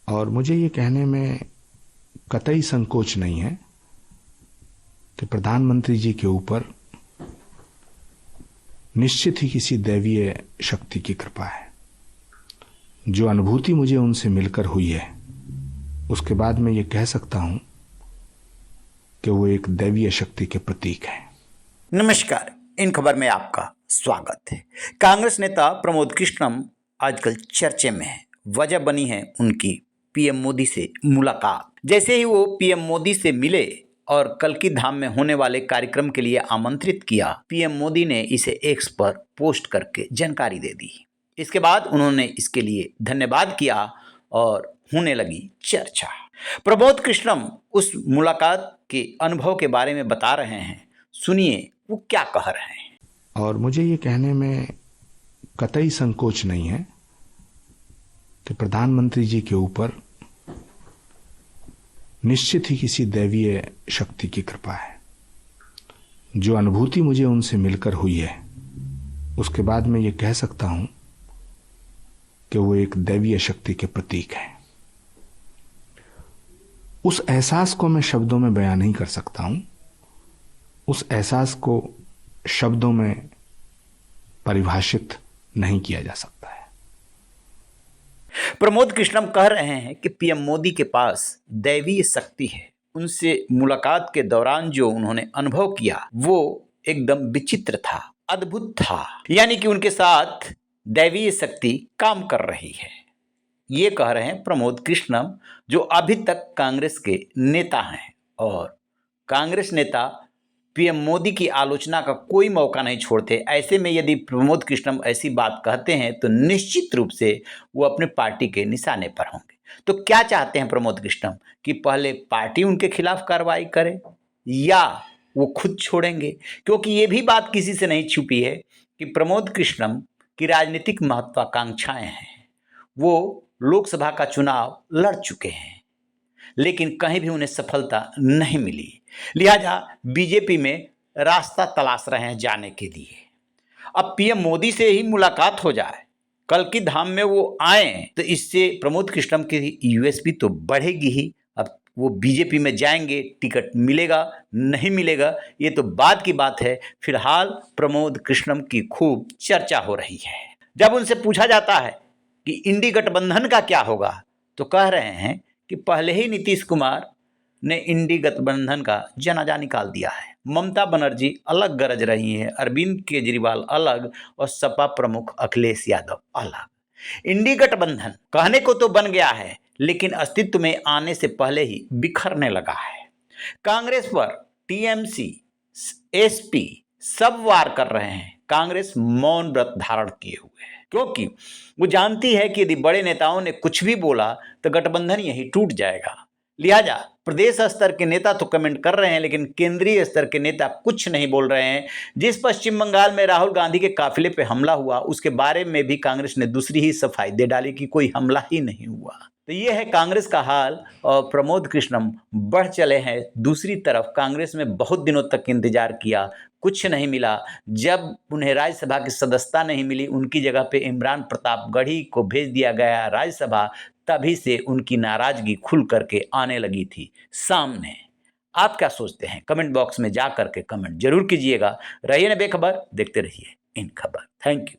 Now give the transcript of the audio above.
और मुझे ये कहने में कतई संकोच नहीं है कि प्रधानमंत्री जी के ऊपर निश्चित ही किसी दैवीय शक्ति की कृपा है। जो अनुभूति मुझे उनसे मिलकर हुई है, उसके बाद मैं ये कह सकता हूं कि वो एक दैवीय शक्ति के प्रतीक है। नमस्कार, इन खबर में आपका स्वागत है। कांग्रेस नेता प्रमोद कृष्णम आजकल चर्चे में है। वजह बनी है उनकी पीएम मोदी से मुलाकात। जैसे ही वो पीएम मोदी से मिले और कल्कि धाम में होने वाले कार्यक्रम के लिए आमंत्रित किया, पीएम मोदी ने इसे एक्स पर पोस्ट करके जानकारी दे दी। इसके बाद उन्होंने इसके लिए धन्यवाद किया और होने लगी चर्चा। प्रमोद कृष्णम उस मुलाकात के अनुभव के बारे में बता रहे हैं। सुनिए वो क्या कह रहे हैं। और मुझे ये कहने में कतई संकोच नहीं है कि प्रधानमंत्री जी के ऊपर निश्चित ही किसी दैवीय शक्ति की कृपा है। जो अनुभूति मुझे उनसे मिलकर हुई है, उसके बाद मैं ये कह सकता हूं कि वो एक दैवीय शक्ति के प्रतीक है। उस एहसास को मैं शब्दों में बयान नहीं कर सकता हूं। उस एहसास को शब्दों में परिभाषित नहीं किया जा सकता है। प्रमोद कृष्णम कह रहे हैं कि पीएम मोदी के पास दैवीय शक्ति है। उनसे मुलाकात के दौरान जो उन्होंने अनुभव किया वो एकदम विचित्र था, अद्भुत था। यानी कि उनके साथ दैवीय शक्ति काम कर रही है। ये कह रहे हैं प्रमोद कृष्णम, जो अभी तक कांग्रेस के नेता हैं। और कांग्रेस नेता पीएम मोदी की आलोचना का कोई मौका नहीं छोड़ते। ऐसे में यदि प्रमोद कृष्णम ऐसी बात कहते हैं तो निश्चित रूप से वो अपने पार्टी के निशाने पर होंगे। तो क्या चाहते हैं प्रमोद कृष्णम कि पहले पार्टी उनके खिलाफ कार्रवाई करे या वो खुद छोड़ेंगे? क्योंकि ये भी बात किसी से नहीं छुपी है कि प्रमोद कृष्णम की राजनीतिक महत्वाकांक्षाएं हैं। वो लोकसभा का चुनाव लड़ चुके हैं, लेकिन कहीं भी उन्हें सफलता नहीं मिली। लिहाजा बीजेपी में रास्ता तलाश रहे हैं जाने के लिए। अब पीएम मोदी से ही मुलाकात हो जाए, कल्कि धाम में वो आए, तो इससे प्रमोद कृष्णम की यूएसपी तो बढ़ेगी ही। अब वो बीजेपी में जाएंगे, टिकट मिलेगा नहीं मिलेगा ये तो बाद की बात है। फिलहाल प्रमोद कृष्णम की खूब चर्चा हो रही है। जब उनसे पूछा जाता है कि इंडी गठबंधन का क्या होगा, तो कह रहे हैं कि पहले ही नीतीश कुमार ने इंडी गठबंधन का जनाजा निकाल दिया है। ममता बनर्जी अलग गरज रही हैं, अरविंद केजरीवाल अलग और सपा प्रमुख अखिलेश यादव अलग। इंडी गठबंधन कहने को तो बन गया है, लेकिन अस्तित्व में आने से पहले ही बिखरने लगा है। कांग्रेस पर टीएमसी, एसपी सब वार कर रहे हैं। कांग्रेस मौन व्रत धारण किए हुए है, क्योंकि वो जानती है कि यदि बड़े नेताओं ने कुछ भी बोला तो गठबंधन यही टूट जाएगा। लिहाजा प्रदेश स्तर के नेता तो कमेंट कर रहे हैं, लेकिन केंद्रीय स्तर के नेता कुछ नहीं बोल रहे हैं। जिस पश्चिम बंगाल में राहुल गांधी के काफिले पे हमला हुआ, उसके बारे में भी कांग्रेस ने दूसरी ही सफाई दे डाली कि कोई हमला ही नहीं हुआ। तो ये है कांग्रेस का हाल। और प्रमोद कृष्णम बढ़ चले हैं दूसरी तरफ। कांग्रेस में बहुत दिनों तक इंतजार किया, कुछ नहीं मिला। जब उन्हें राज्यसभा की सदस्यता नहीं मिली, उनकी जगह पे इमरान प्रतापगढ़ी को भेज दिया गया राज्यसभा, तभी से उनकी नाराजगी खुल करके आने लगी थी सामने। आप क्या सोचते हैं? कमेंट बॉक्स में जा करके कमेंट जरूर कीजिएगा। रहिए न बेखबर, देखते रहिए इन खबर। Thank you.